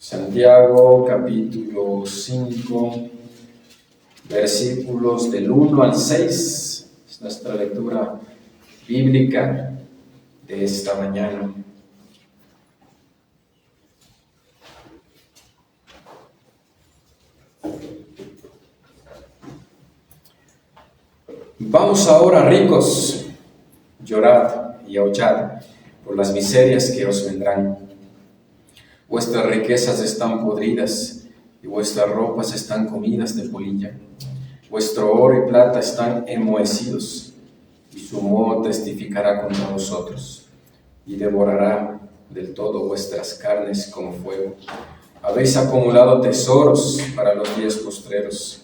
Santiago capítulo 5, versículos del 1 al 6, es nuestra lectura bíblica de esta mañana. Vamos ahora, ricos, llorad y aullad por las miserias que os vendrán. Vuestras riquezas están podridas y vuestras ropas están comidas de polilla. Vuestro oro y plata están enmohecidos, y su moho testificará contra vosotros, y devorará del todo vuestras carnes como fuego. Habéis acumulado tesoros para los días postreros.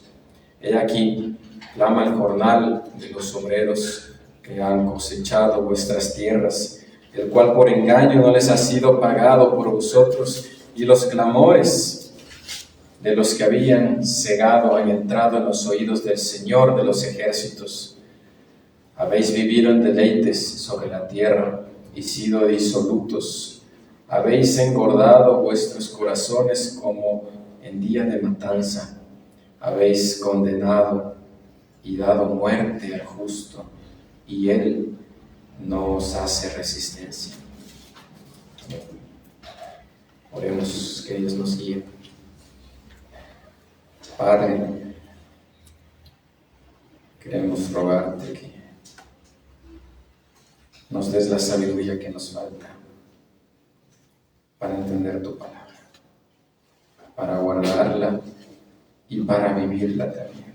He aquí, clama el jornal de los obreros que han cosechado vuestras tierras, el cual por engaño no les ha sido pagado por vosotros, y los clamores de los que habían cegado han entrado en los oídos del Señor de los ejércitos. Habéis vivido en deleites sobre la tierra y sido disolutos. Habéis engordado vuestros corazones como en día de matanza. Habéis condenado y dado muerte al justo, y él no os hace resistencia. Oremos que Dios nos guíe. Padre, queremos rogarte que nos des la sabiduría que nos falta para entender tu palabra, para guardarla y para vivirla también.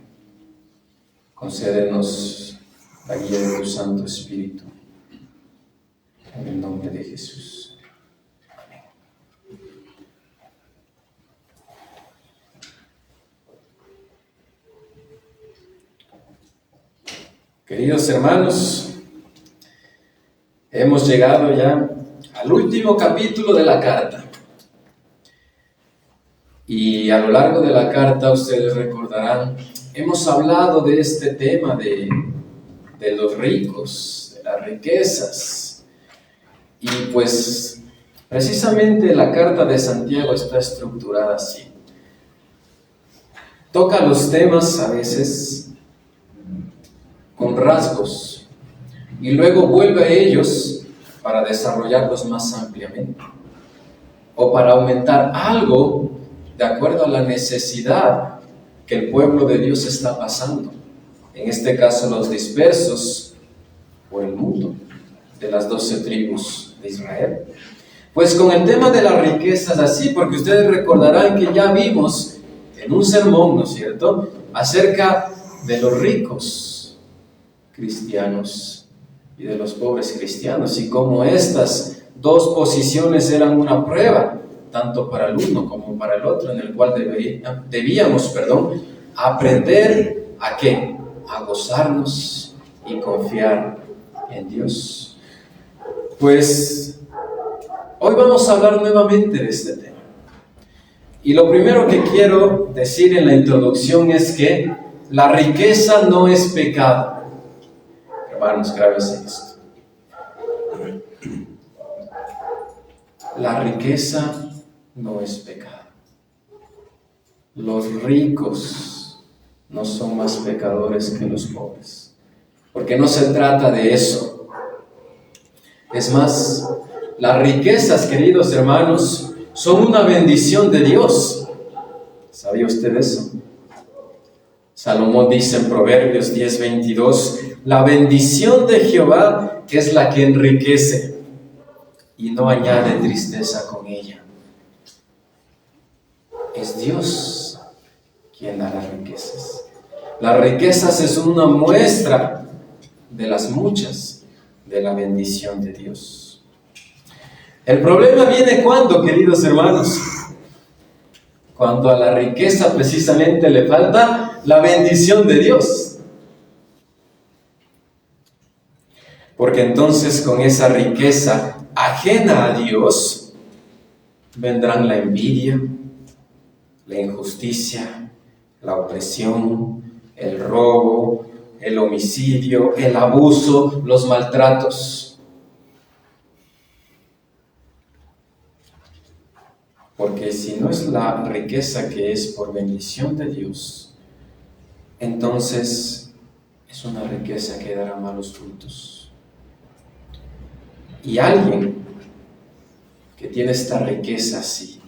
Concédenos la guía de tu Santo Espíritu, en el nombre de Jesús. Amén. Queridos hermanos, hemos llegado ya al último capítulo de la carta. Y a lo largo de la carta, ustedes recordarán, hemos hablado de este tema de los ricos, de las riquezas. Y pues precisamente la carta de Santiago está estructurada así. Toca los temas a veces con rasgos y luego vuelve a ellos para desarrollarlos más ampliamente o para aumentar algo de acuerdo a la necesidad que el pueblo de Dios está pasando. En este caso, los dispersos o el mundo de las 12 tribus de Israel. Pues con el tema de las riquezas así, porque ustedes recordarán que ya vimos en un sermón, ¿no es cierto?, acerca de los ricos cristianos y de los pobres cristianos, y cómo estas dos posiciones eran una prueba, tanto para el uno como para el otro, en el cual debíamos aprender ¿a qué? A gozarnos y confiar en Dios. Pues hoy vamos a hablar nuevamente de este tema. Y lo primero que quiero decir en la introducción es que la riqueza no es pecado. Hermanos, grábense esto. La riqueza no es pecado. Los ricos no son más pecadores que los pobres, porque no se trata de eso. Es más, las riquezas, queridos hermanos, son una bendición de Dios. ¿Sabía usted eso? Salomón dice en Proverbios 10:22, la bendición de Jehová es la que enriquece y no añade tristeza con ella. Es Dios quien da las riquezas. Las riquezas es una muestra de las muchas de la bendición de Dios. El problema viene cuando, queridos hermanos, cuando a la riqueza precisamente le falta la bendición de Dios. Porque entonces con esa riqueza ajena a Dios vendrán la envidia, la injusticia, la opresión, el robo, el homicidio, el abuso, los maltratos. Porque si no es la riqueza que es por bendición de Dios, entonces es una riqueza que dará malos frutos. Y alguien que tiene esta riqueza así,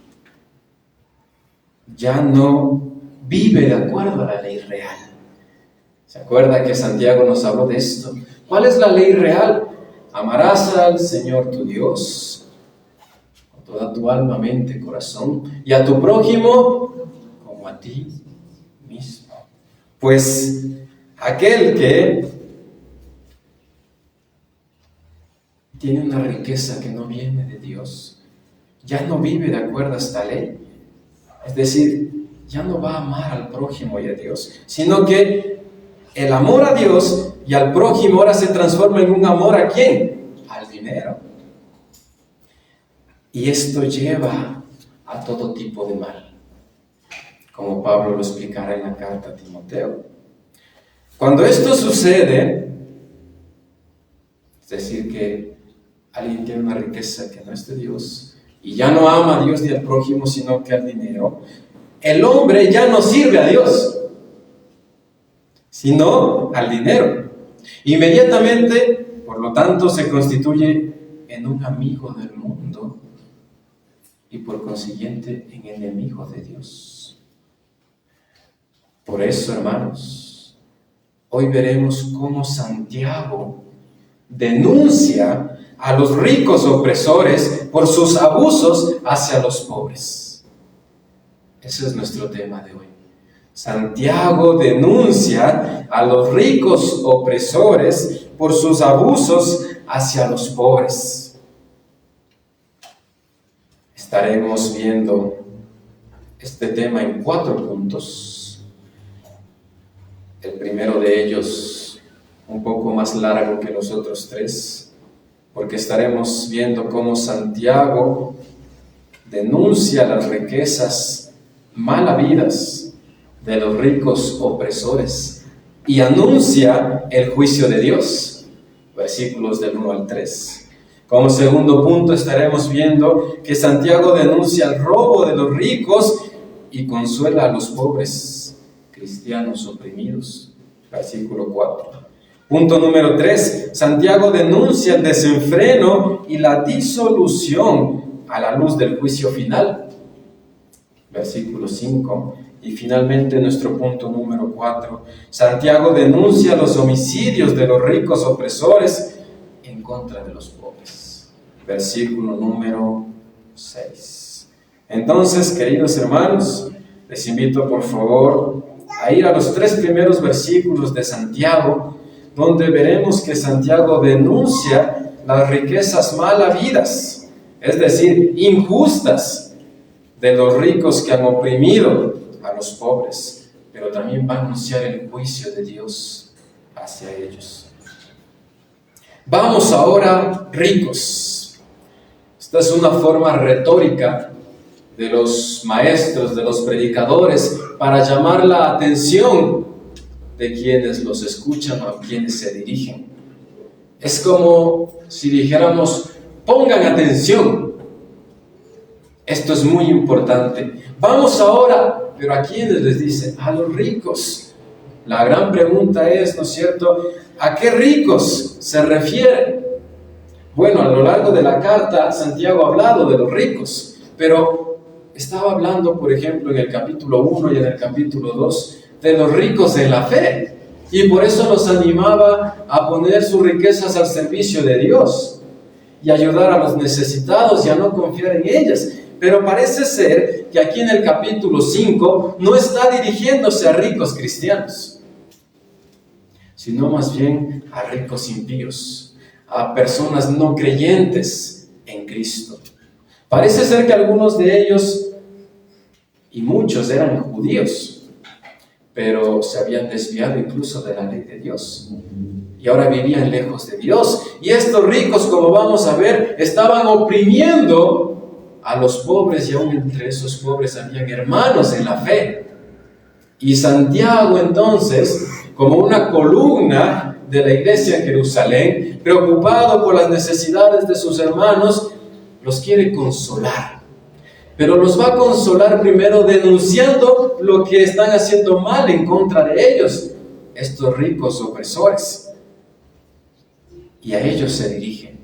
ya no vive de acuerdo a la ley real. ¿Se acuerda que Santiago nos habló de esto? ¿Cuál es la ley real? Amarás al Señor tu Dios con toda tu alma, mente, corazón, y a tu prójimo como a ti mismo. Pues aquel que tiene una riqueza que no viene de Dios, ya no vive de acuerdo a esta ley. Es decir, ya no va a amar al prójimo y a Dios, sino que el amor a Dios y al prójimo ahora se transforma en un amor ¿a quién? Al dinero. Y esto lleva a todo tipo de mal, como Pablo lo explicará en la carta a Timoteo. Cuando esto sucede, es decir, que alguien tiene una riqueza que no es de Dios y ya no ama a Dios ni al prójimo, sino que al dinero, el hombre ya no sirve a Dios, sino al dinero. Inmediatamente, por lo tanto, se constituye en un amigo del mundo y por consiguiente en enemigo de Dios. Por eso, hermanos, hoy veremos cómo Santiago denuncia a los ricos opresores por sus abusos hacia los pobres. Ese es nuestro tema de hoy. Santiago denuncia a los ricos opresores por sus abusos hacia los pobres. Estaremos viendo este tema en 4 puntos. El primero de ellos, un poco más largo que los otros 3, porque estaremos viendo cómo Santiago denuncia las riquezas mal habidas de los ricos opresores y anuncia el juicio de Dios. Versículos del 1 al 3. Como segundo punto estaremos viendo que Santiago denuncia el robo de los ricos y consuela a los pobres cristianos oprimidos. Versículo 4. Punto número 3. Santiago denuncia el desenfreno y la disolución a la luz del juicio final. Versículo 5. Y finalmente nuestro punto número 4. Santiago denuncia los homicidios de los ricos opresores en contra de los pobres. Versículo número 6. Entonces, queridos hermanos, les invito por favor a ir a los 3 primeros versículos de Santiago, donde veremos que Santiago denuncia las riquezas mal habidas, es decir, injustas, de los ricos que han oprimido a los pobres, pero también va a anunciar el juicio de Dios hacia ellos. Vamos ahora, ricos. Esta es una forma retórica de los maestros, de los predicadores, para llamar la atención de quienes los escuchan o a quienes se dirigen. Es como si dijéramos, pongan atención, esto es muy importante. Vamos ahora, pero ¿a quiénes les dice? A los ricos. La gran pregunta es, ¿no es cierto?, ¿a qué ricos se refiere? Bueno, a lo largo de la carta, Santiago ha hablado de los ricos, pero estaba hablando, por ejemplo, en el capítulo 1 y en el capítulo 2, de los ricos en la fe, y por eso los animaba a poner sus riquezas al servicio de Dios y ayudar a los necesitados y a no confiar en ellas. Pero parece ser que aquí en el capítulo 5 no está dirigiéndose a ricos cristianos, sino más bien a ricos impíos, a personas no creyentes en Cristo. Parece ser que algunos de ellos, y muchos, eran judíos, pero se habían desviado incluso de la ley de Dios y ahora vivían lejos de Dios. Y estos ricos, como vamos a ver, estaban oprimiendo a los pobres, y aún entre esos pobres habían hermanos en la fe. Y Santiago entonces, como una columna de la iglesia en Jerusalén, preocupado por las necesidades de sus hermanos, los quiere consolar. pero los va a consolar primero denunciando lo que están haciendo mal en contra de ellos, estos ricos opresores. Y a ellos se dirigen.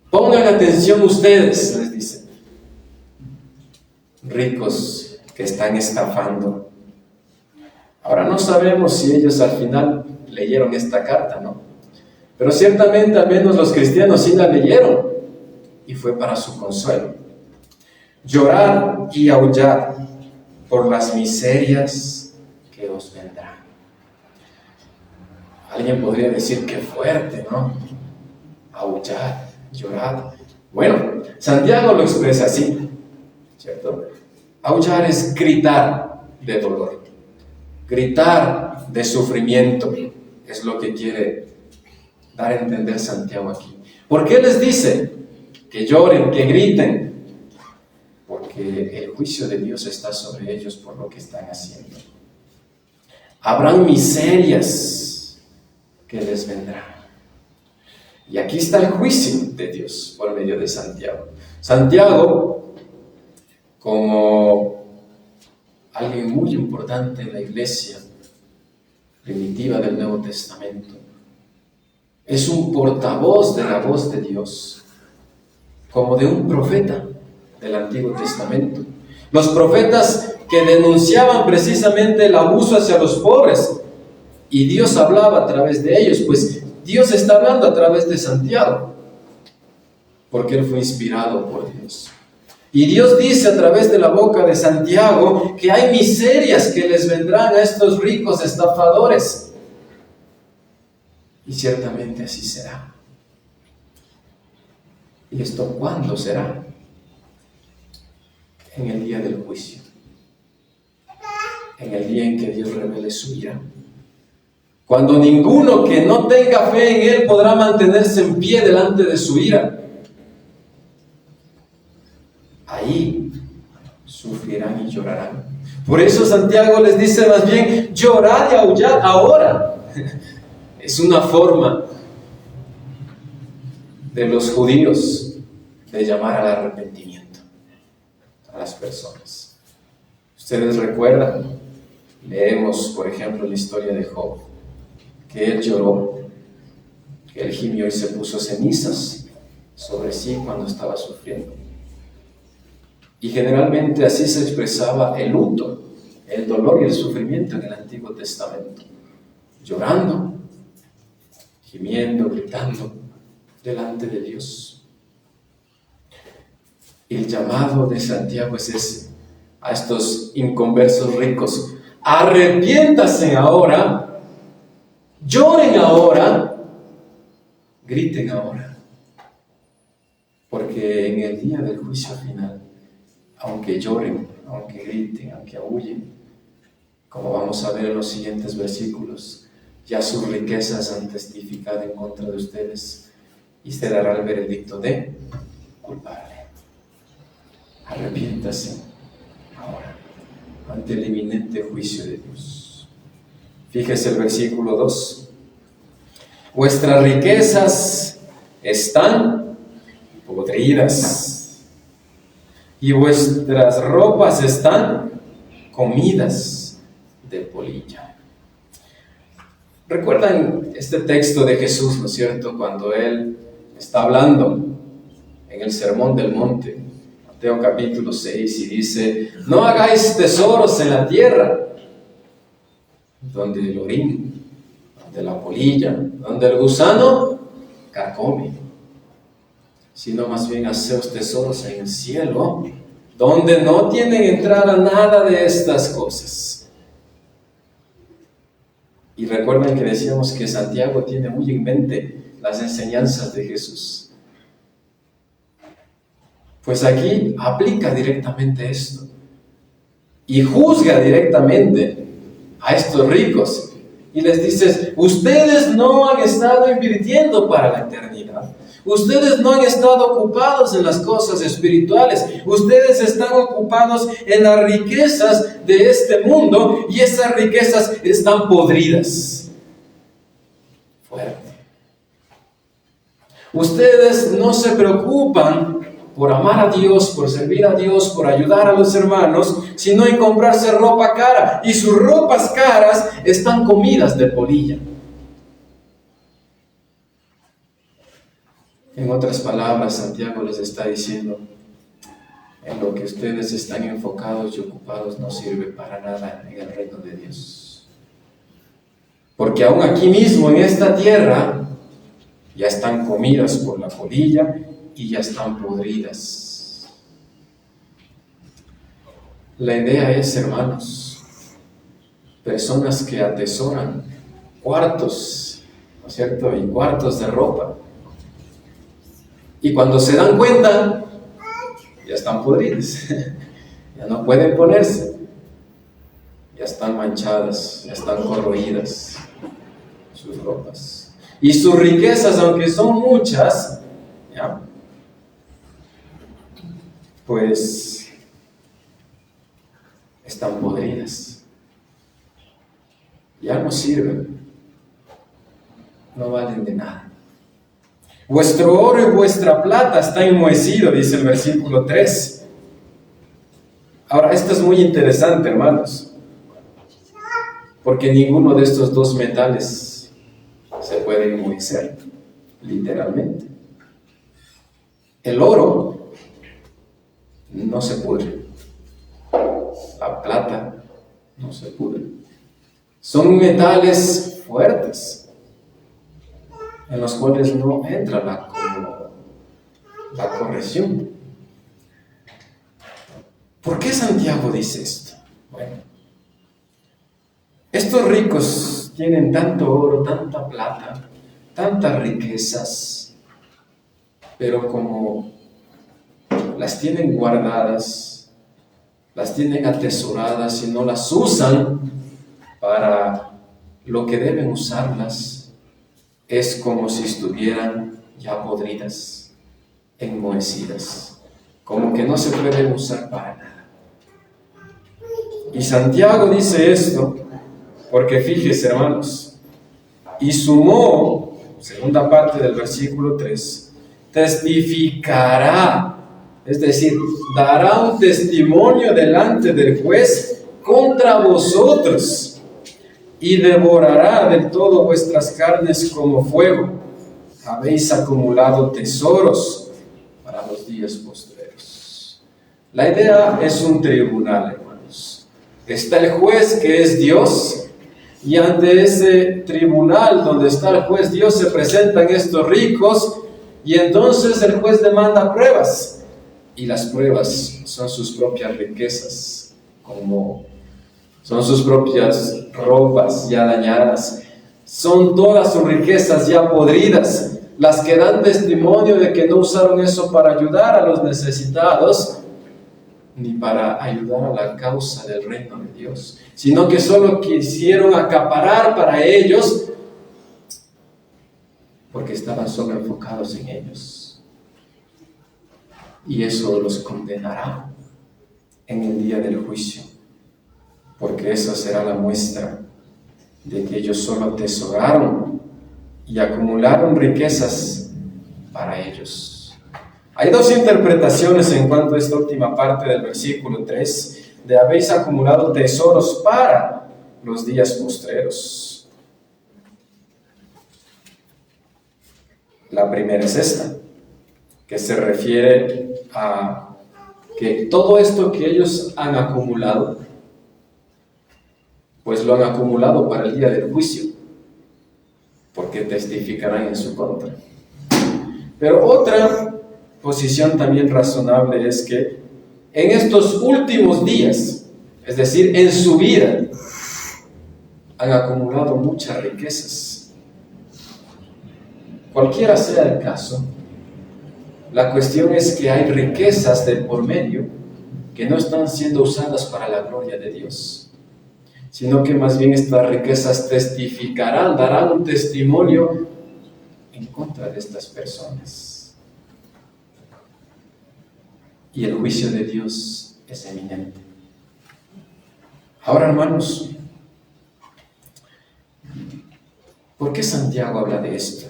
Pongan atención ustedes, les dice, ricos que están estafando. Ahora no sabemos si ellos al final leyeron esta carta, ¿no? Pero ciertamente al menos los cristianos sí la leyeron y fue para su consuelo. Llorad y aullad por las miserias que os vendrán. Alguien podría decir qué fuerte, ¿no? Aullad, llorad. Bueno, Santiago lo expresa así, ¿cierto? Aullar es gritar de dolor, gritar de sufrimiento, es lo que quiere dar a entender Santiago aquí. ¿Por qué les dice que lloren, que griten? Porque el juicio de Dios está sobre ellos por lo que están haciendo. Habrán miserias que les vendrán. Y aquí está el juicio de Dios por medio de Santiago. Santiago, como alguien muy importante en la iglesia primitiva del Nuevo Testamento, es un portavoz de la voz de Dios, como de un profeta del Antiguo Testamento. Los profetas que denunciaban precisamente el abuso hacia los pobres, y Dios hablaba a través de ellos, pues Dios está hablando a través de Santiago, porque él fue inspirado por Dios. Y Dios dice a través de la boca de Santiago que hay miserias que les vendrán a estos ricos estafadores. Y ciertamente así será. ¿Y esto cuándo será? En el día del juicio. En el día en que Dios revele su ira. Cuando ninguno que no tenga fe en Él podrá mantenerse en pie delante de su ira. Ahí sufrirán y llorarán. Por eso Santiago les dice más bien, llorad y aullad ahora. Es una forma de los judíos de llamar al arrepentimiento a las personas. Ustedes recuerdan, leemos por ejemplo la historia de Job, que él lloró, que él gimió y se puso cenizas sobre sí cuando estaba sufriendo. Y generalmente así se expresaba el luto, el dolor y el sufrimiento en el Antiguo Testamento. Llorando, gimiendo, gritando delante de Dios. El llamado de Santiago es ese, a estos inconversos ricos. Arrepiéntanse ahora, lloren ahora, griten ahora. Porque en el día del juicio final, aunque lloren, aunque griten, aunque aúllen, como vamos a ver en los siguientes versículos, ya sus riquezas han testificado en contra de ustedes y se dará el veredicto de culpable. Arrepiéntase ahora ante el inminente juicio de Dios. Fíjese el versículo 2. Vuestras riquezas están podridas y vuestras ropas están comidas de polilla. ¿Recuerdan este texto de Jesús, no es cierto? Cuando Él está hablando en el Sermón del Monte, Mateo capítulo 6, y dice, no hagáis tesoros en la tierra, donde el orín, donde la polilla, donde el gusano carcome, sino más bien haceos tesoros en el cielo, donde no tienen entrada nada de estas cosas. Y recuerden que decíamos que Santiago tiene muy en mente las enseñanzas de Jesús. Pues aquí aplica directamente esto y juzga directamente a estos ricos y les dice, ustedes no han estado invirtiendo para la eternidad. Ustedes no han estado ocupados en las cosas espirituales. Ustedes están ocupados en las riquezas de este mundo y esas riquezas están podridas. Fuerte. Ustedes no se preocupan por amar a Dios, por servir a Dios, por ayudar a los hermanos, sino en comprarse ropa cara. Y sus ropas caras están comidas de polilla. En otras palabras, Santiago les está diciendo, en lo que ustedes están enfocados y ocupados no sirve para nada en el reino de Dios. Porque aún aquí mismo, en esta tierra, ya están comidas por la polilla y ya están podridas. La idea es, hermanos, personas que atesoran cuartos, ¿no es cierto? Y cuartos de ropa. Y cuando se dan cuenta, ya están podridas, ya no pueden ponerse, ya están manchadas, ya están corroídas sus ropas. Y sus riquezas, aunque son muchas, ¿ya? Pues están podridas, ya no sirven, no valen de nada. Vuestro oro y vuestra plata está enmohecido, dice el versículo 3. Ahora, esto es muy interesante, hermanos, porque ninguno de estos dos metales se puede enmohecer, literalmente. El oro no se pudre, la plata no se pudre. Son metales fuertes, en los cuales no entra la corrección. ¿Por qué Santiago dice esto? Bueno, estos ricos tienen tanto oro, tanta plata, tantas riquezas, pero como las tienen guardadas, las tienen atesoradas y no las usan para lo que deben usarlas, es como si estuvieran ya podridas, enmohecidas, como que no se pueden usar para nada. Y Santiago dice esto porque fíjese, hermanos, y sumó, segunda parte del versículo 3, testificará, es decir, dará un testimonio delante del juez contra vosotros, y devorará del todo vuestras carnes como fuego. Habéis acumulado tesoros para los días postreros. La idea es un tribunal, hermanos. Está el juez, que es Dios, y ante ese tribunal donde está el juez Dios se presentan estos ricos, y entonces el juez demanda pruebas, y las pruebas son sus propias riquezas, como son sus propias ropas ya dañadas, son todas sus riquezas ya podridas, las que dan testimonio de que no usaron eso para ayudar a los necesitados, ni para ayudar a la causa del reino de Dios, sino que solo quisieron acaparar para ellos, porque estaban solo enfocados en ellos. Y eso los condenará en el día del juicio, porque esa será la muestra de que ellos solo atesoraron y acumularon riquezas para ellos. Hay dos interpretaciones en cuanto a esta última parte del versículo 3, de habéis acumulado tesoros para los días postreros. La primera es esta, que se refiere a que todo esto que ellos han acumulado, pues lo han acumulado para el día del juicio, porque testificarán en su contra. Pero otra posición también razonable es que en estos últimos días, es decir, en su vida, han acumulado muchas riquezas. Cualquiera sea el caso, la cuestión es que hay riquezas de por medio que no están siendo usadas para la gloria de Dios, sino que más bien estas riquezas testificarán, darán un testimonio en contra de estas personas. Y el juicio de Dios es eminente. Ahora, hermanos, ¿por qué Santiago habla de esto?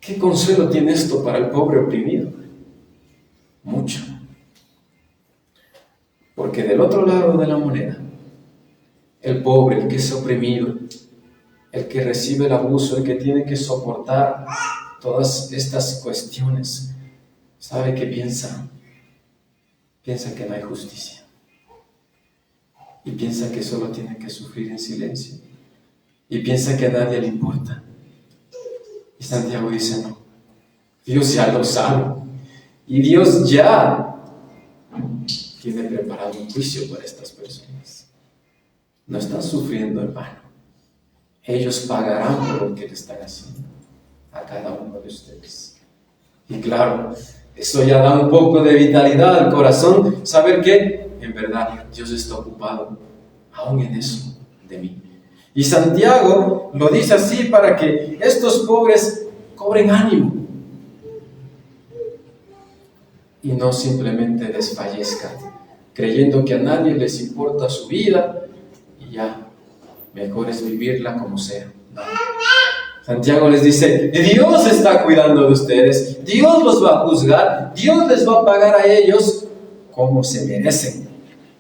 ¿Qué consuelo tiene esto para el pobre oprimido? Mucho. Porque del otro lado de la moneda, el pobre, el que es oprimido, el que recibe el abuso, el que tiene que soportar todas estas cuestiones, ¿sabe qué piensa? Piensa que no hay justicia. Y piensa que solo tiene que sufrir en silencio. Y piensa que a nadie le importa. Y Santiago dice, no, Dios ya lo sabe. Y Dios ya tiene preparado un juicio para estas personas. No están sufriendo en vano. Ellos pagarán por lo que le están haciendo a cada uno de ustedes. Y claro, eso ya da un poco de vitalidad al corazón, saber que en verdad Dios está ocupado aún en eso de mí. Y Santiago lo dice así para que estos pobres cobren ánimo y no simplemente desfallezcan, creyendo que a nadie les importa su vida y ya, mejor es vivirla como sea. No. Santiago les dice, Dios está cuidando de ustedes, Dios los va a juzgar, Dios les va a pagar a ellos como se merecen.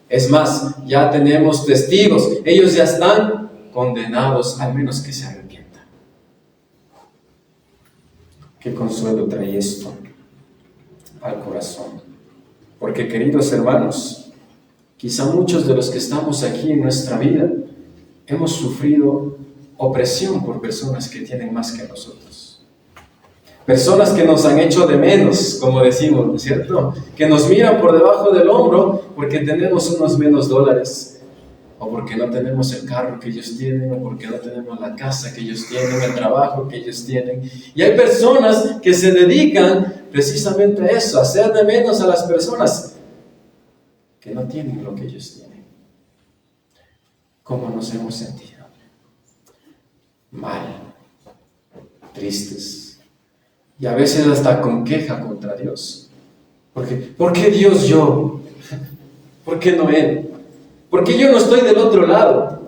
Es más, ya tenemos testigos, ellos ya están condenados, al menos que se arrepientan. ¿Qué consuelo trae esto al corazón? Porque, queridos hermanos, quizá muchos de los que estamos aquí en nuestra vida hemos sufrido opresión por personas que tienen más que nosotros. Personas que nos han hecho de menos, como decimos, ¿no es cierto? Que nos miran por debajo del hombro porque tenemos unos menos dólares, o porque no tenemos el carro que ellos tienen, o porque no tenemos la casa que ellos tienen, el trabajo que ellos tienen. Y hay personas que se dedican precisamente a eso, a hacer de menos a las personas que no tienen lo que ellos tienen. ¿Cómo nos hemos sentido? Mal, tristes, y a veces hasta con queja contra Dios. ¿Por qué Dios yo? ¿Por qué no Él? ¿Por qué yo no estoy del otro lado?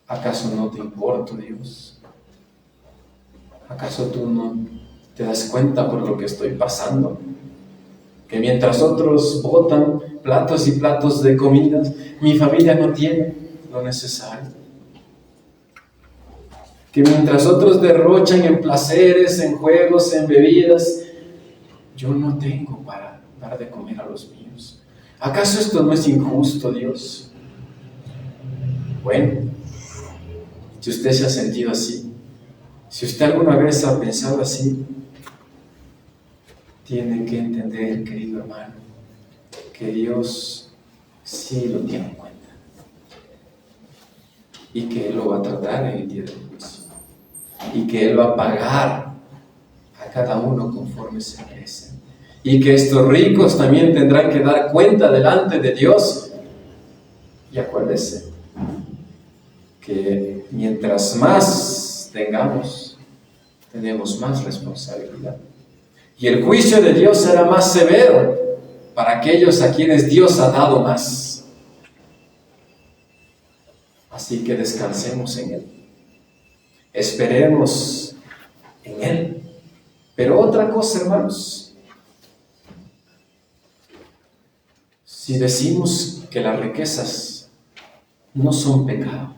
¿Acaso no te importo, Dios? ¿Acaso tú no te das cuenta por lo que estoy pasando? Que mientras otros botan platos y platos de comidas, mi familia no tiene lo necesario. Que mientras otros derrochan en placeres, en juegos, en bebidas, yo no tengo para dar de comer a los míos. ¿Acaso esto no es injusto, Dios? Bueno, si usted se ha sentido así, si usted alguna vez ha pensado así, tiene que entender, querido hermano, que Dios sí lo tiene en cuenta y que Él lo va a tratar en el día del juicio y que Él va a pagar a cada uno conforme se merece y que estos ricos también tendrán que dar cuenta delante de Dios. Y acuérdese que mientras más tengamos, tenemos más responsabilidad. Y el juicio de Dios será más severo para aquellos a quienes Dios ha dado más. Así que descansemos en Él. Esperemos en Él. Pero otra cosa, hermanos. Si decimos que las riquezas no son pecado,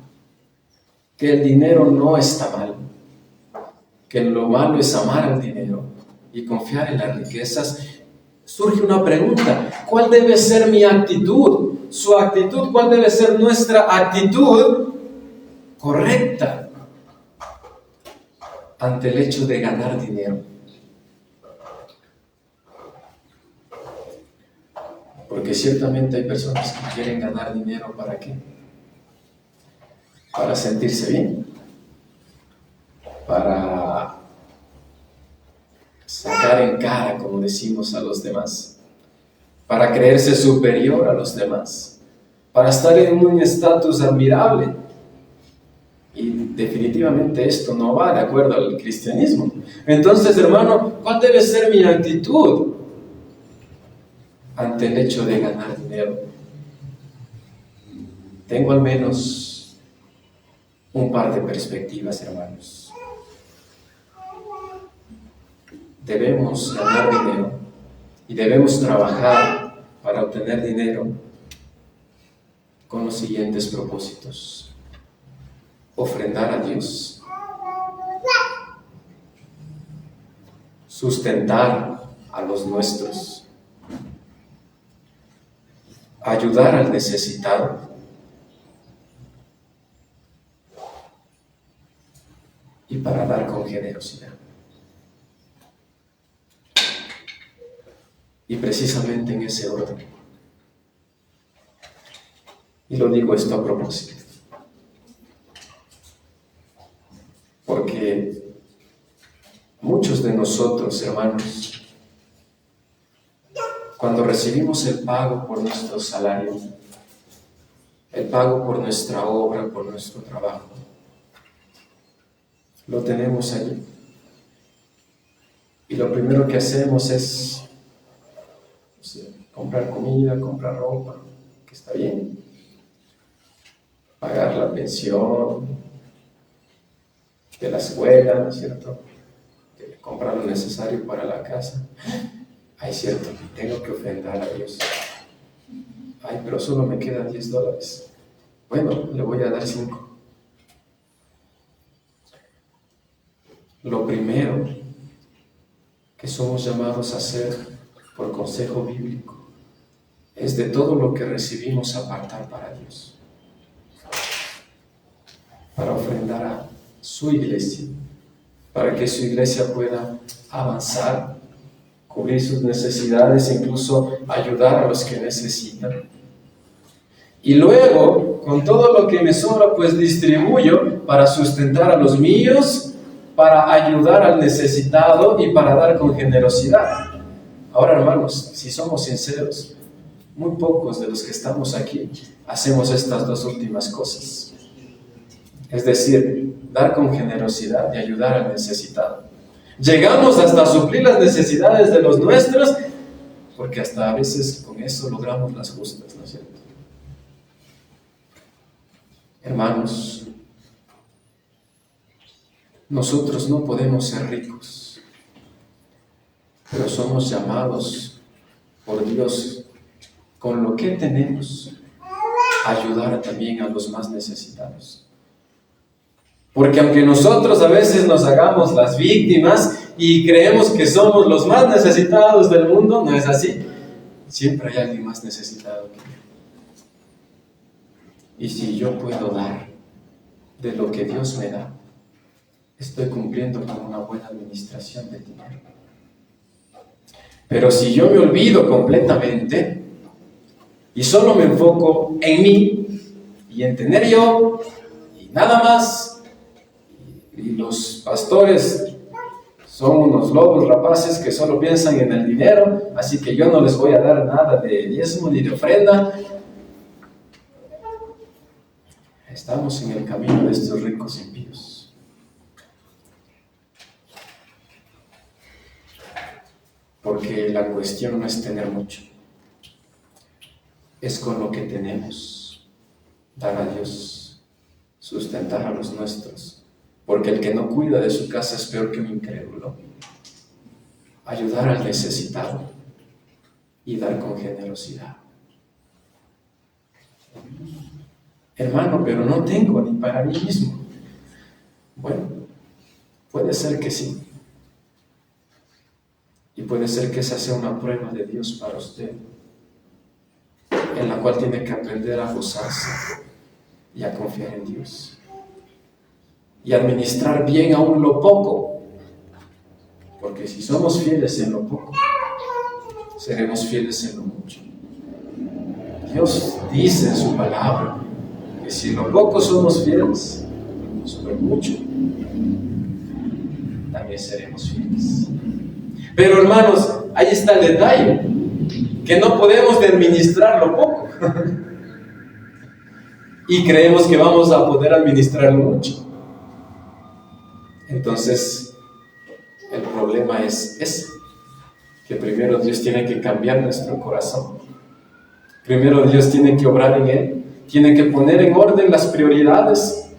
que el dinero no está mal, que lo malo es amar al dinero y confiar en las riquezas, surge una pregunta: ¿cuál debe ser mi actitud? Su actitud, ¿cuál debe ser nuestra actitud correcta ante el hecho de ganar dinero? Porque ciertamente hay personas que quieren ganar dinero, ¿para qué? Para sentirse bien, para sacar en cara, como decimos, a los demás, para creerse superior a los demás, para estar en un estatus admirable. Y definitivamente esto no va de acuerdo al cristianismo. Entonces, hermano, ¿cuál debe ser mi actitud ante el hecho de ganar dinero? Tengo al menos un par de perspectivas, hermanos. debemos ganar dinero y debemos trabajar para obtener dinero con los siguientes propósitos: ofrendar a Dios, sustentar a los nuestros, ayudar al necesitado y para dar con generosidad. Y precisamente en ese orden. Y lo digo esto a propósito, porque muchos de nosotros, hermanos, cuando recibimos el pago por nuestro salario, el pago por nuestra obra, por nuestro trabajo, lo tenemos allí. Y lo primero que hacemos es comprar comida, comprar ropa, que está bien, pagar la pensión de la escuela, ¿no es cierto? Comprar lo necesario para la casa. Ay, cierto, tengo que ofrendar a Dios. Ay, pero solo me quedan $10. Bueno, le voy a dar 5. Lo primero que somos llamados a hacer por consejo bíblico es de todo lo que recibimos apartar para Dios, para ofrendar a su iglesia, para que su iglesia pueda avanzar, cubrir sus necesidades e incluso ayudar a los que necesitan. Y luego, con todo lo que me sobra, pues distribuyo para sustentar a los míos, para ayudar al necesitado y para dar con generosidad. Ahora, hermanos, si somos sinceros, muy pocos de los que estamos aquí hacemos estas dos últimas cosas. Es decir, dar con generosidad y ayudar al necesitado. Llegamos hasta suplir las necesidades de los nuestros, porque hasta a veces con eso logramos las justas, ¿no es cierto? Hermanos, nosotros no podemos ser ricos, pero somos llamados por Dios, con lo que tenemos, a ayudar también a los más necesitados. Porque aunque nosotros a veces nos hagamos las víctimas y creemos que somos los más necesitados del mundo, no es así. Siempre hay alguien más necesitado que yo. Y si yo puedo dar de lo que Dios me da, estoy cumpliendo con una buena administración del dinero. Pero si yo me olvido completamente y solo me enfoco en mí y en tener yo y nada más, y los pastores son unos lobos rapaces que solo piensan en el dinero, así que yo no les voy a dar nada de diezmo ni de ofrenda. Estamos en el camino de estos ricos impíos. Porque la cuestión no es tener mucho, es con lo que tenemos dar a Dios, sustentar a los nuestros. Porque el que no cuida de su casa es peor que un incrédulo. Ayudar al necesitado y dar con generosidad. Hermano, pero no tengo ni para mí mismo. Bueno, puede ser que sí. Y puede ser que esa sea una prueba de Dios para usted, en la cual tiene que aprender a gozarse y a confiar en Dios. Y administrar bien aún lo poco, porque si somos fieles en lo poco, seremos fieles en lo mucho. Dios dice en su palabra que si en lo poco somos fieles, sobre mucho también seremos fieles. Pero hermanos, ahí está el detalle, que no podemos administrar lo poco y creemos que vamos a poder administrar lo mucho. Entonces, el problema es ese, que primero Dios tiene que cambiar nuestro corazón. Primero Dios tiene que obrar en él, tiene que poner en orden las prioridades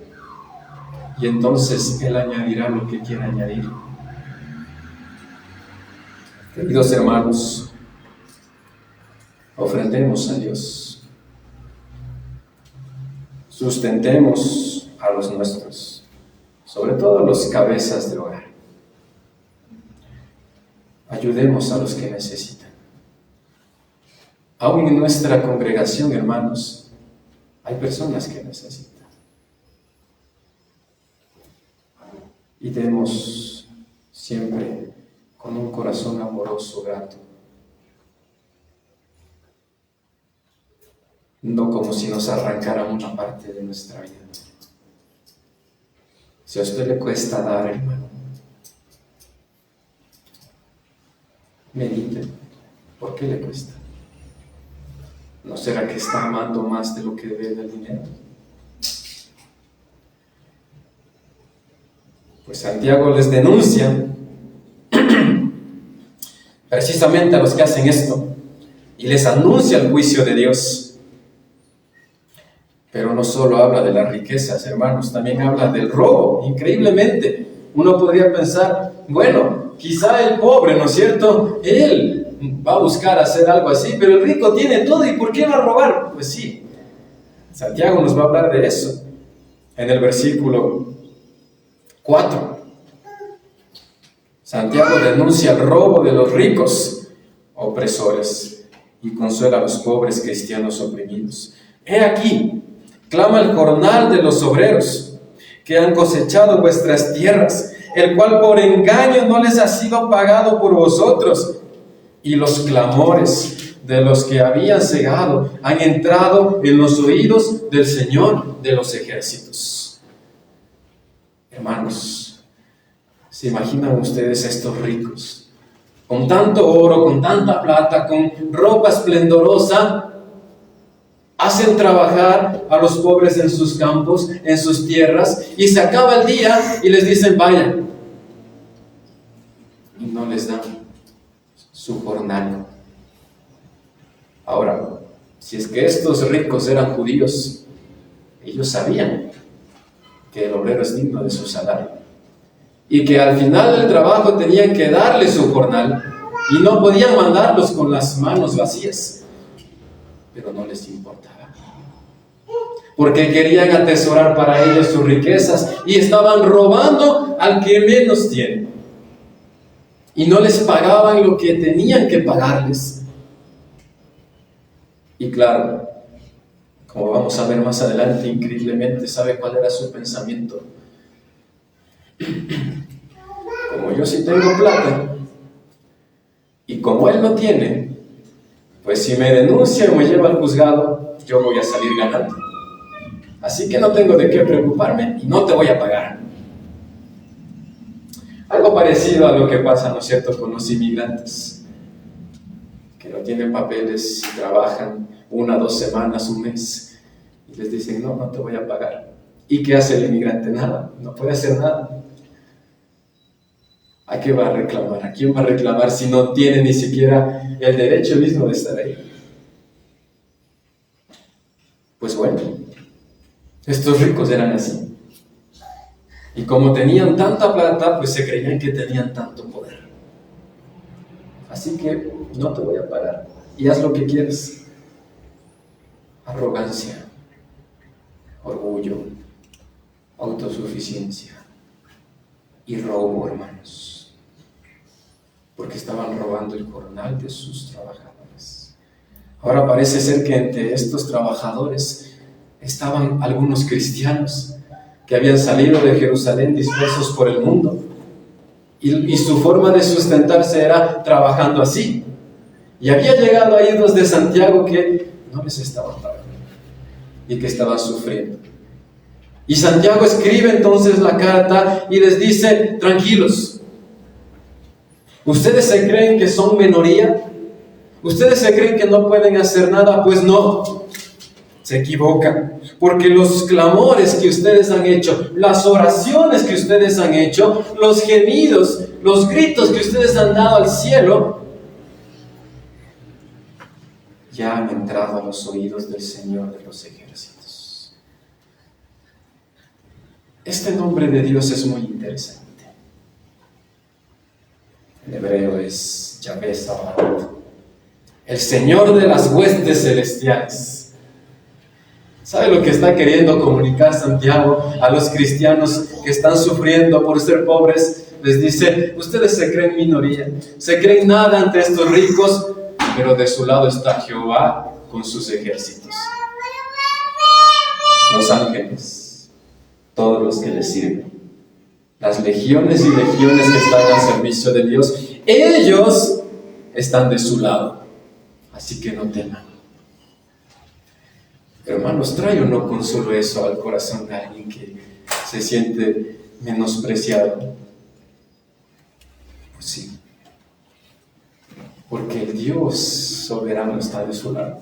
y entonces Él añadirá lo que quiera añadir. Queridos hermanos, ofrendemos a Dios, sustentemos a los nuestros, sobre todo a los cabezas de hogar. Ayudemos a los que necesitan. Aún en nuestra congregación, hermanos, hay personas que necesitan. Y demos siempre con un corazón amoroso, grato. No como si nos arrancaran una parte de nuestra vida. Si a usted le cuesta dar, hermano, medite. ¿Por qué le cuesta? ¿No será que está amando más de lo que debe del dinero? Pues Santiago les denuncia precisamente a los que hacen esto y les anuncia el juicio de Dios. Pero no solo habla de las riquezas, hermanos, también habla del robo. Increíblemente, uno podría pensar, bueno, quizá el pobre, ¿no es cierto? Él va a buscar hacer algo así, pero el rico tiene todo, ¿y por qué va a robar? Pues sí, Santiago nos va a hablar de eso en el versículo 4. Santiago denuncia el robo de los ricos opresores y consuela a los pobres cristianos oprimidos. He aquí, clama el jornal de los obreros que han cosechado vuestras tierras, el cual por engaño no les ha sido pagado por vosotros, y los clamores de los que habían cegado han entrado en los oídos del Señor de los ejércitos. Hermanos, ¿se imaginan ustedes a estos ricos? Con tanto oro, con tanta plata, con ropa esplendorosa, hacen trabajar a los pobres en sus campos, en sus tierras, y se acaba el día y les dicen vayan. Y no les dan su jornal. Ahora, si es que estos ricos eran judíos, ellos sabían que el obrero es digno de su salario y que al final del trabajo tenían que darle su jornal y no podían mandarlos con las manos vacías, pero no les importaba porque querían atesorar para ellos sus riquezas y estaban robando al que menos tiene y no les pagaban lo que tenían que pagarles. Y claro, como vamos a ver más adelante, increíblemente, ¿sabe cuál era su pensamiento? Como yo sí tengo plata y como él no tiene, pues si me denuncia o me lleva al juzgado, yo voy a salir ganando. Así que no tengo de qué preocuparme y no te voy a pagar. Algo parecido a lo que pasa, ¿no es cierto?, con los inmigrantes que no tienen papeles y trabajan 1 o 2 semanas, un mes, y les dicen, no te voy a pagar. ¿Y qué hace el inmigrante? Nada, no puede hacer nada. ¿A qué va a reclamar? ¿A quién va a reclamar si no tiene ni siquiera el derecho mismo de estar ahí? Pues bueno, estos ricos eran así. Y como tenían tanta plata, pues se creían que tenían tanto poder. Así que no te voy a pagar y haz lo que quieres. Arrogancia, orgullo, autosuficiencia y robo, hermanos, porque estaban robando el jornal de sus trabajadores. Ahora parece ser que entre estos trabajadores estaban algunos cristianos que habían salido de Jerusalén dispersos por el mundo y su forma de sustentarse era trabajando así. Y había llegado a oídos de Santiago que no les estaban pagando y que estaban sufriendo. Y Santiago escribe entonces la carta y les dice, tranquilos, ¿ustedes se creen que son minoría? ¿Ustedes se creen que no pueden hacer nada? Pues no, se equivocan, porque los clamores que ustedes han hecho, las oraciones que ustedes han hecho, los gemidos, los gritos que ustedes han dado al cielo, ya han entrado a los oídos del Señor de los ejércitos. Este nombre de Dios es muy interesante. En hebreo es Yahvé Sabaoth, el Señor de las huestes celestiales. ¿Sabe lo que está queriendo comunicar Santiago a los cristianos que están sufriendo por ser pobres? Les dice, ustedes se creen minoría, se creen nada ante estos ricos, pero de su lado está Jehová con sus ejércitos. Los ángeles, todos los que le sirven, las legiones y legiones que están al servicio de Dios, ellos están de su lado, así que no teman. Hermanos, ¿trae o no consuelo eso al corazón de alguien que se siente menospreciado? Pues sí, porque el Dios soberano está de su lado.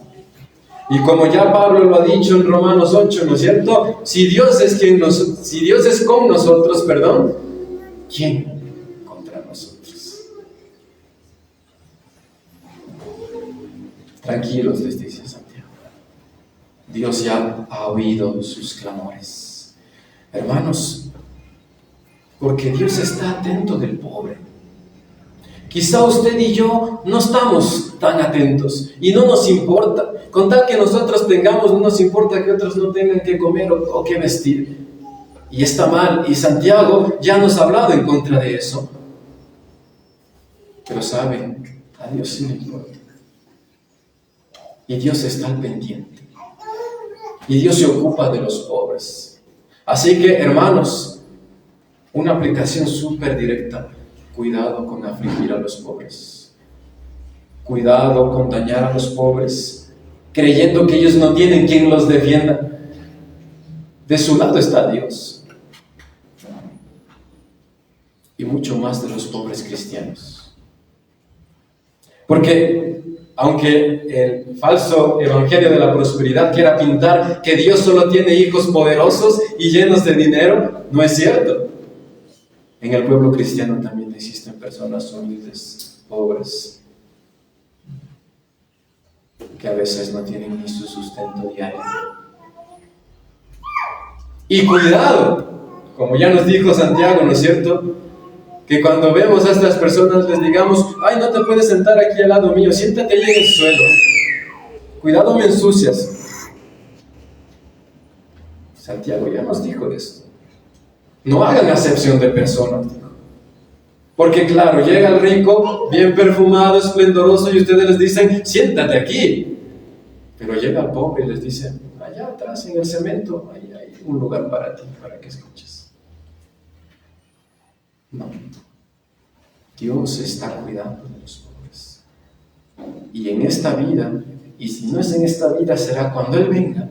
Y como ya Pablo lo ha dicho en Romanos 8, ¿no es cierto? Si Dios es con nosotros, ¿quién contra nosotros? Tranquilos, les dice Santiago. Dios ya ha oído sus clamores. Hermanos, porque Dios está atento del pobre. Quizá usted y yo no estamos tan atentos y no nos importa. Con tal que nosotros tengamos, no nos importa que otros no tengan que comer o que vestir. Y está mal. Y Santiago ya nos ha hablado en contra de eso. Pero saben, a Dios sí le importa. Y Dios está al pendiente. Y Dios se ocupa de los pobres. Así que, hermanos, una aplicación súper directa. Cuidado con afligir a los pobres. Cuidado con dañar a los pobres, creyendo que ellos no tienen quien los defienda. De su lado está Dios. Y mucho más de los pobres cristianos. Porque aunque el falso evangelio de la prosperidad quiera pintar que Dios solo tiene hijos poderosos y llenos de dinero, no es cierto. En el pueblo cristiano también existen personas humildes, pobres, que a veces no tienen ni su sustento diario. Y cuidado, como ya nos dijo Santiago, ¿no es cierto? Que cuando vemos a estas personas les digamos, ay, no te puedes sentar aquí al lado mío, siéntate ahí en el suelo. Cuidado, me ensucias. Santiago ya nos dijo esto. No hagan acepción de personas. Porque claro, llega el rico, bien perfumado, esplendoroso, y ustedes les dicen, siéntate aquí. Pero llega el pobre y les dice, allá atrás en el cemento, ahí hay un lugar para ti, para que escuches. No. Dios está cuidando de los pobres. Y en esta vida, y si no es en esta vida, será cuando Él venga,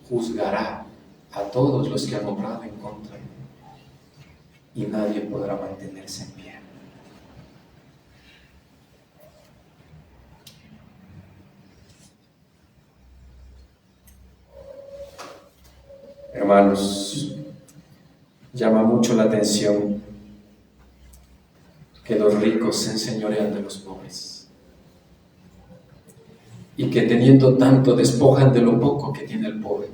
juzgará a todos los que han obrado en contra de Él. Y nadie podrá mantenerse en pie. Hermanos, llama mucho la atención que los ricos se enseñorean de los pobres y que teniendo tanto despojan de lo poco que tiene el pobre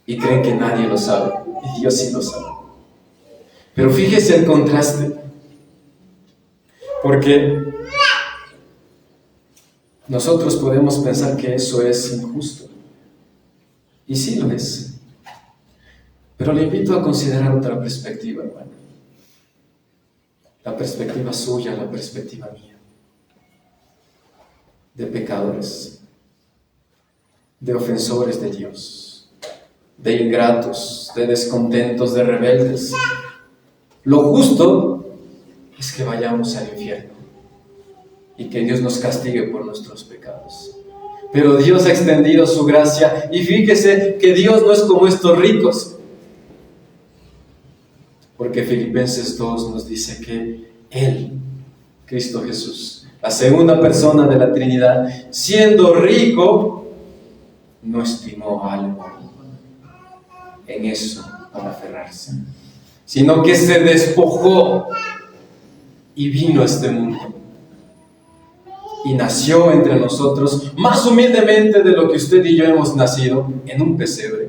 y creen que nadie lo sabe y Dios sí lo sabe. Pero fíjese el contraste, porque nosotros podemos pensar que eso es injusto. Y sí lo es. Pero le invito a considerar otra perspectiva, hermano. La perspectiva suya, la perspectiva mía. De pecadores, de ofensores de Dios, de ingratos, de descontentos, de rebeldes. Lo justo es que vayamos al infierno y que Dios nos castigue por nuestros pecados. Pero Dios ha extendido su gracia y fíjese que Dios no es como estos ricos. Porque Filipenses 2 nos dice que Él, Cristo Jesús, la segunda persona de la Trinidad, siendo rico, no estimó algo en eso para aferrarse, sino que se despojó y vino a este mundo. Y nació entre nosotros, más humildemente de lo que usted y yo hemos nacido, en un pesebre.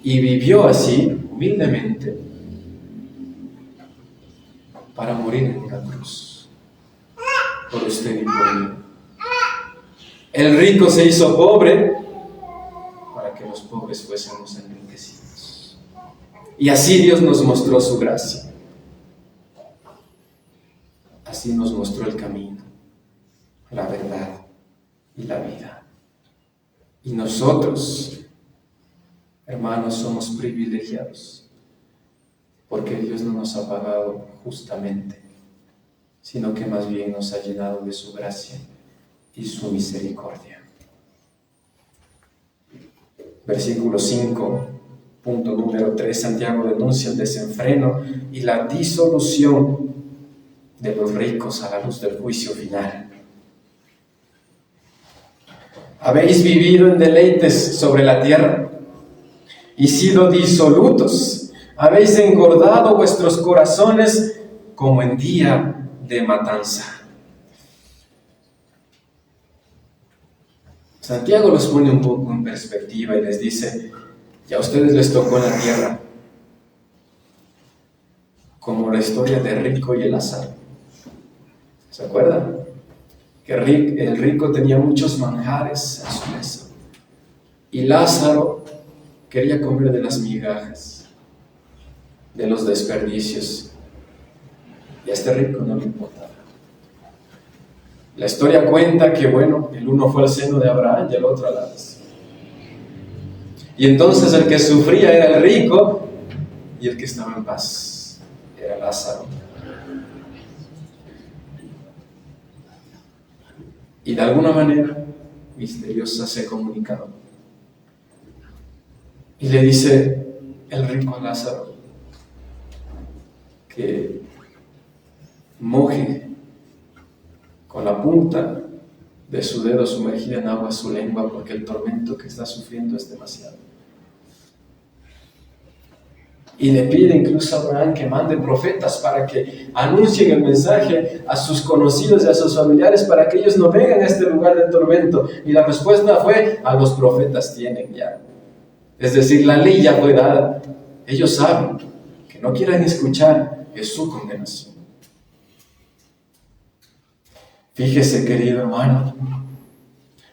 Y vivió así, humildemente, para morir en una cruz, por usted y por mí. El rico se hizo pobre para que los pobres fuésemos enriquecidos. Y así Dios nos mostró su gracia. Así nos mostró el camino, la verdad y la vida. Y nosotros, hermanos, somos privilegiados, porque Dios no nos ha pagado justamente, sino que más bien nos ha llenado de su gracia y su misericordia. Versículo 5, punto número 3, Santiago denuncia el desenfreno y la disolución de los ricos a la luz del juicio final. Habéis vivido en deleites sobre la tierra y sido disolutos. Habéis engordado vuestros corazones como en día de matanza. Santiago los pone un poco en perspectiva y les dice: ya a ustedes les tocó en la tierra, como la historia de Rico y el Lázaro. ¿Se acuerdan? Que el rico tenía muchos manjares en su mesa y Lázaro quería comer de las migajas, de los desperdicios, y a este rico no le importaba. La historia cuenta que, bueno, el uno fue al seno de Abraham y el otro al Hades. Y entonces el que sufría era el rico y el que estaba en paz era Lázaro. Y de alguna manera misteriosa se comunicaron. Y le dice el rico a Lázaro que moje con la punta de su dedo sumergida en agua su lengua, porque el tormento que está sufriendo es demasiado. Y le pide incluso a Abraham que mande profetas para que anuncien el mensaje a sus conocidos y a sus familiares para que ellos no vengan a este lugar de tormento. Y la respuesta fue: a los profetas tienen ya. Es decir, la ley ya fue dada. Ellos saben que no quieran escuchar, es su condenación. Fíjese, querido hermano,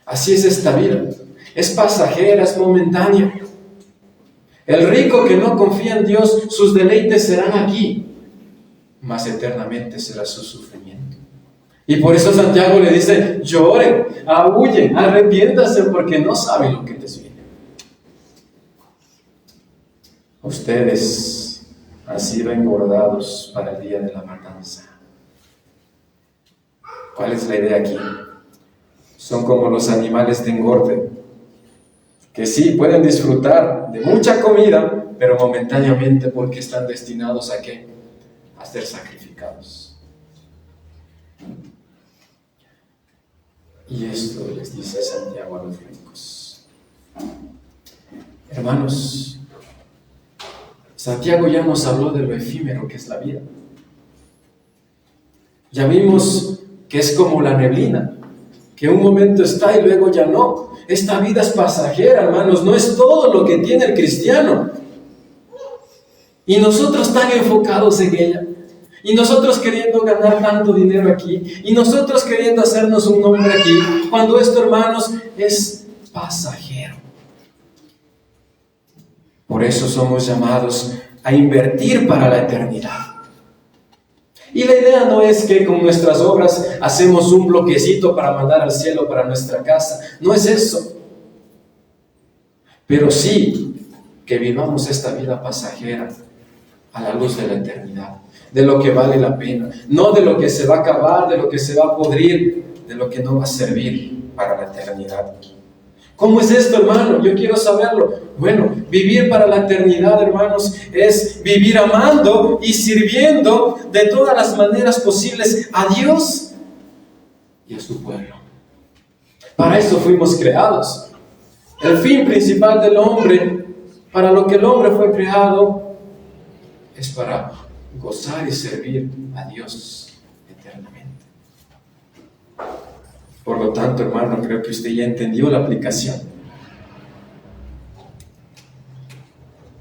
así es esta vida. Es pasajera, es momentánea. El rico que no confía en Dios, sus deleites serán aquí, mas eternamente será su sufrimiento. Y por eso Santiago le dice: lloren, aúllen, arrepiéntanse, porque no saben lo que les viene. Ustedes han sido engordados para el día de la matanza. ¿Cuál es la idea aquí? Son como los animales de engorde, que sí pueden disfrutar de mucha comida, pero momentáneamente, porque están destinados ¿a qué? A ser sacrificados. Y esto les dice Santiago a los ricos. Hermanos, Santiago ya nos habló de lo efímero que es la vida. Ya vimos que es como la neblina, que un momento está y luego ya no. Esta vida es pasajera, hermanos, no es todo lo que tiene el cristiano. Y nosotros tan enfocados en ella, y nosotros queriendo ganar tanto dinero aquí, y nosotros queriendo hacernos un nombre aquí, cuando esto, hermanos, es pasajero. Por eso somos llamados a invertir para la eternidad. Y la idea no es que con nuestras obras hacemos un bloquecito para mandar al cielo para nuestra casa. No es eso. Pero sí que vivamos esta vida pasajera a la luz de la eternidad, de lo que vale la pena, no de lo que se va a acabar, de lo que se va a podrir, de lo que no va a servir para la eternidad. ¿Cómo es esto, hermano? Yo quiero saberlo. Bueno, vivir para la eternidad, hermanos, es vivir amando y sirviendo de todas las maneras posibles a Dios y a su pueblo. Para eso fuimos creados. El fin principal del hombre, para lo que el hombre fue creado, es para gozar y servir a Dios eternamente. Por lo tanto, hermano, creo que usted ya entendió la aplicación.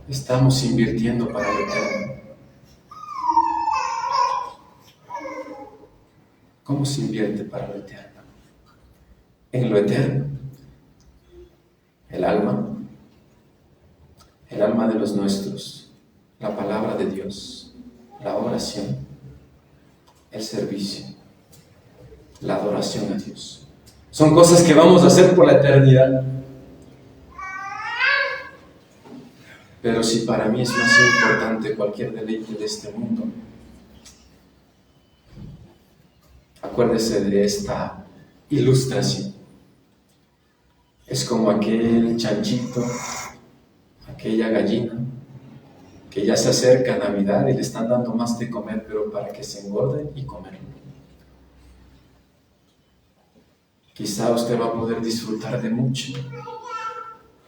Estamos invirtiendo para lo eterno. ¿Cómo se invierte para lo eterno? En lo eterno, el alma de los nuestros, la palabra de Dios, la oración, el servicio, la adoración a Dios. Son cosas que vamos a hacer por la eternidad. Pero si para mí es más importante cualquier deleite de este mundo, acuérdese de esta ilustración. Es como aquel chanchito, aquella gallina, que ya se acerca a Navidad y le están dando más de comer, pero para que se engorde y comer. Quizá usted va a poder disfrutar de mucho,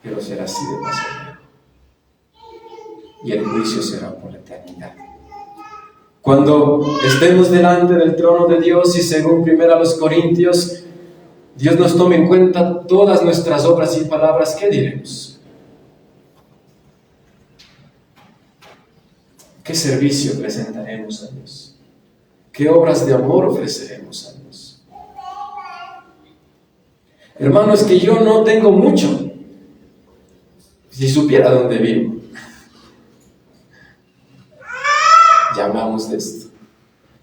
pero será así de pasajero. Y el juicio será por la eternidad. Cuando estemos delante del trono de Dios y según 1 Corintios, Dios nos tome en cuenta todas nuestras obras y palabras, ¿qué diremos? ¿Qué servicio presentaremos a Dios? ¿Qué obras de amor ofreceremos a Dios? Hermanos, que yo no tengo mucho. Si supiera dónde vivo. Ya hablamos de esto.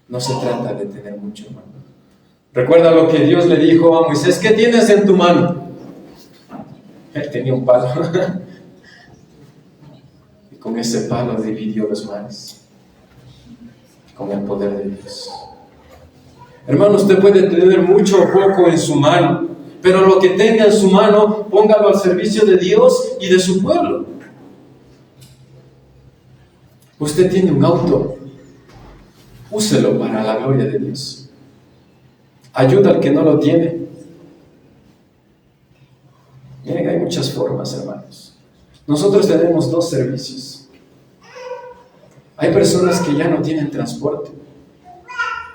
No se trata de tener mucho, hermano. Recuerda lo que Dios le dijo a Moisés: ¿qué tienes en tu mano? Él tenía un palo. Y con ese palo dividió los mares. Con el poder de Dios. Hermano, usted puede tener mucho o poco en su mano, pero lo que tenga en su mano, póngalo al servicio de Dios y de su pueblo. Usted tiene un auto, úselo para la gloria de Dios. Ayuda al que no lo tiene. Miren, hay muchas formas, hermanos. Nosotros tenemos 2 servicios. Hay personas que ya no tienen transporte.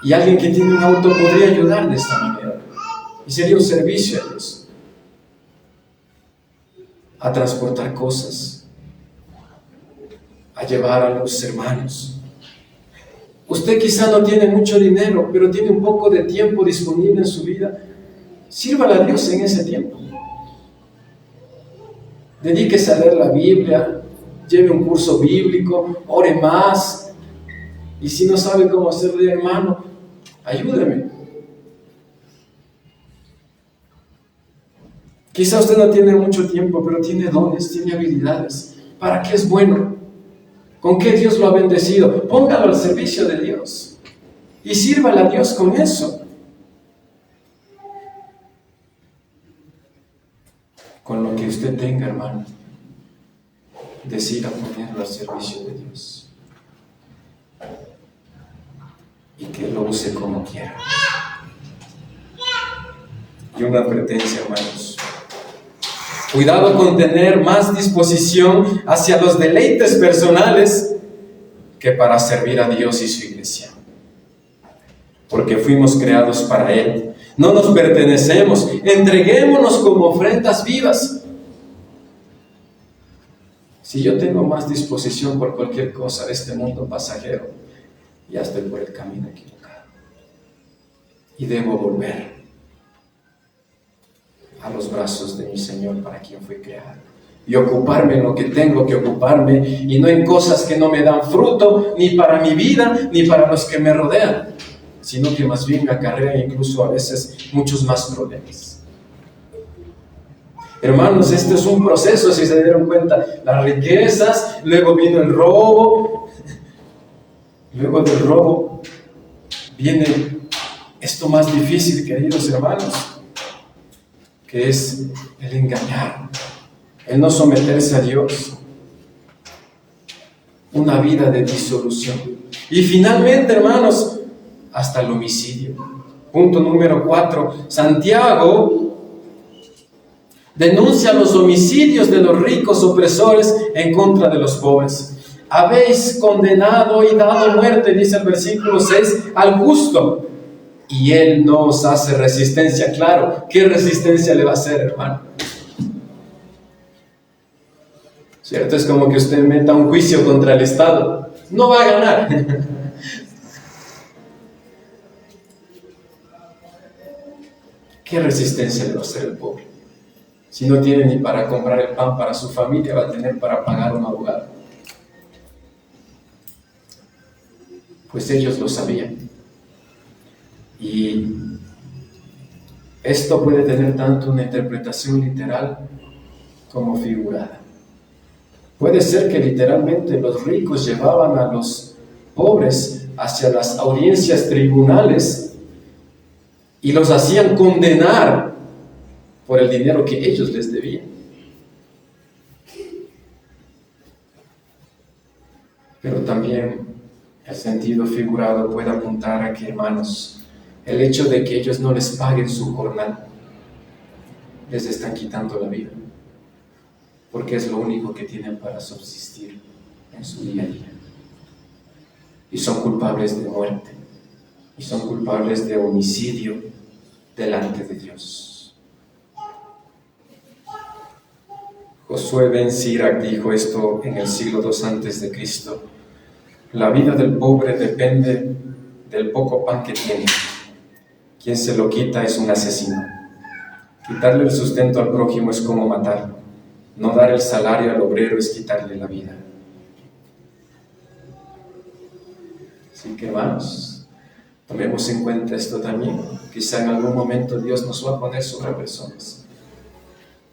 Y alguien que tiene un auto podría ayudar de esta manera. Y sería un servicio a Dios. A transportar cosas. A llevar a los hermanos. Usted quizá no tiene mucho dinero, pero tiene un poco de tiempo disponible en su vida. Sírvale a Dios en ese tiempo. Dedíquese a leer la Biblia, lleve un curso bíblico, ore más. Y si no sabe cómo hacerle, hermano, ayúdeme. Quizá usted no tiene mucho tiempo, pero tiene dones, tiene habilidades. ¿Para qué es bueno? ¿Con qué Dios lo ha bendecido? Póngalo al servicio de Dios. Y sírvale a Dios con eso. Con lo que usted tenga, hermano, decida ponerlo al servicio de Dios. Y que lo use como quiera. Y una advertencia, hermanos. Cuidado con tener más disposición hacia los deleites personales que para servir a Dios y su iglesia. Porque fuimos creados para Él. No nos pertenecemos. Entreguémonos como ofrendas vivas. Si yo tengo más disposición por cualquier cosa de este mundo pasajero, ya estoy por el camino equivocado. Y debo volver a los brazos de mi Señor, para quien fui creado, y ocuparme en lo que tengo que ocuparme, y no en cosas que no me dan fruto, ni para mi vida, ni para los que me rodean, sino que más bien me acarrea incluso a veces muchos más problemas. Hermanos, este es un proceso, si se dieron cuenta, las riquezas, luego vino el robo, luego del robo viene esto más difícil, queridos hermanos, que es el engañar, el no someterse a Dios, una vida de disolución. Y finalmente, hermanos, hasta el homicidio. Punto número 4. Santiago denuncia los homicidios de los ricos opresores en contra de los pobres. Habéis condenado y dado muerte, dice el versículo 6, al justo, y él no os hace resistencia. Claro, ¿qué resistencia le va a hacer, hermano? ¿Cierto? Es como que usted meta un juicio contra el Estado. No va a ganar. ¿qué resistencia le va a hacer el pobre? Si no tiene ni para comprar el pan para su familia, va a tener para pagar un abogado. Pues ellos lo sabían. Y esto puede tener tanto una interpretación literal como figurada. Puede ser que literalmente los ricos llevaban a los pobres hacia las audiencias tribunales y los hacían condenar por el dinero que ellos les debían. Pero también el sentido figurado puede apuntar a que, hermanos, el hecho de que ellos no les paguen su jornal, les están quitando la vida, porque es lo único que tienen para subsistir en su día a día. Y son culpables de muerte, y son culpables de homicidio delante de Dios. Josué ben Sirac dijo esto en el siglo II antes de Cristo: la vida del pobre depende del poco pan que tiene. Quien se lo quita es un asesino. Quitarle el sustento al prójimo es como matarlo. No dar el salario al obrero es quitarle la vida. Así que, hermanos, tomemos en cuenta esto también. Quizá en algún momento Dios nos va a poner sobre personas.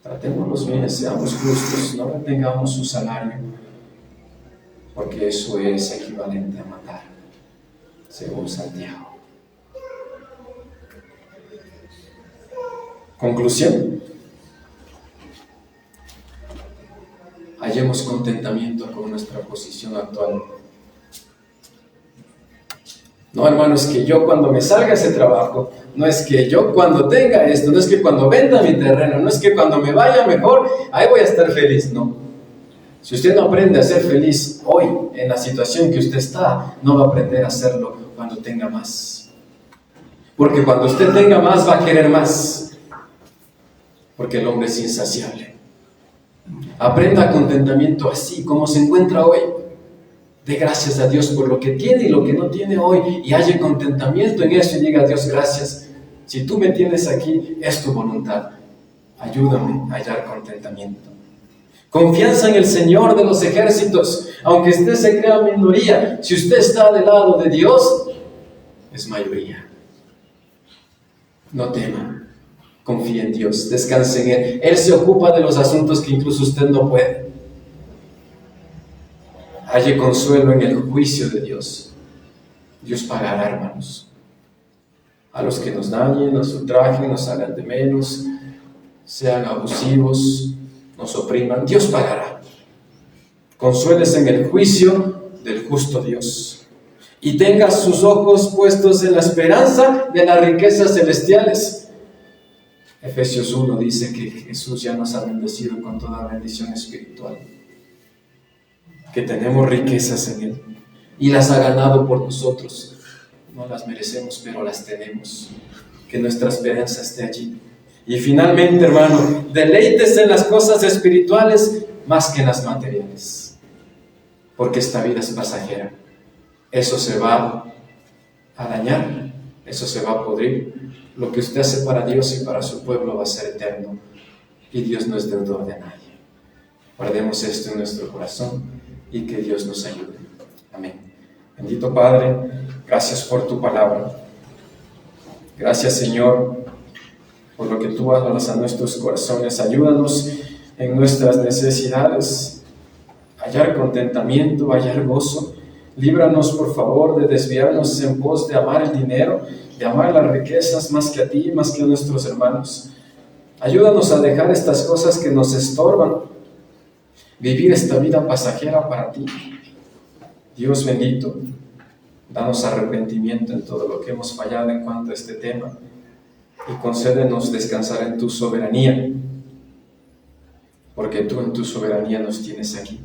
Tratémoslos bien, seamos justos, no retengamos su salario, porque eso es equivalente a matar, según Santiago. Conclusión: hallemos contentamiento con nuestra posición actual. No, hermano, es que yo cuando me salga ese trabajo, no es que yo cuando tenga esto, no es que cuando venda mi terreno, no es que cuando me vaya mejor, ahí voy a estar feliz. No. Si usted no aprende a ser feliz hoy, en la situación que usted está, no va a aprender a hacerlo cuando tenga más. Porque cuando usted tenga más, va a querer más. Porque el hombre es insaciable. Aprenda contentamiento así, como se encuentra hoy. Dé gracias a Dios por lo que tiene y lo que no tiene hoy, y halle contentamiento en eso y diga a Dios: gracias, si tú me tienes aquí, es tu voluntad, ayúdame a hallar contentamiento. Confianza en el Señor de los ejércitos, aunque usted se crea minoría, si usted está del lado de Dios, es mayoría. No tema, confíe en Dios, descanse en Él. Él se ocupa de los asuntos que incluso usted no puede. Halle consuelo en el juicio de Dios. Dios pagará, hermanos. A los que nos dañen, nos ultrajen, nos hagan de menos, sean abusivos, nos opriman, Dios pagará. Consuélese en el juicio del justo Dios. Y tenga sus ojos puestos en la esperanza de las riquezas celestiales. Efesios 1 dice que Jesús ya nos ha bendecido con toda bendición espiritual. Que tenemos riquezas en Él y las ha ganado por nosotros. No las merecemos, pero las tenemos. Que nuestra esperanza esté allí. Y finalmente, hermano, deleítese en las cosas espirituales más que en las materiales, porque esta vida es pasajera. Eso se va a dañar, eso se va a podrir. Lo que usted hace para Dios y para su pueblo va a ser eterno, y Dios no es deudor de nadie. Guardemos esto en nuestro corazón y que Dios nos ayude. Amén. Bendito Padre, gracias por tu palabra. Gracias, Señor, por lo que tú hablas a nuestros corazones. Ayúdanos en nuestras necesidades, hallar contentamiento, hallar gozo. Líbranos, por favor, de desviarnos en pos de amar el dinero, de amar las riquezas más que a ti, más que a nuestros hermanos. Ayúdanos a dejar estas cosas que nos estorban, vivir esta vida pasajera para ti. Dios bendito, danos arrepentimiento en todo lo que hemos fallado en cuanto a este tema, y concédenos descansar en tu soberanía, porque tú en tu soberanía nos tienes aquí,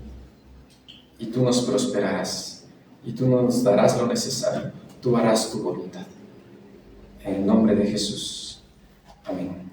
y tú nos prosperarás, y tú nos darás lo necesario, tú harás tu voluntad. En el nombre de Jesús. Amén.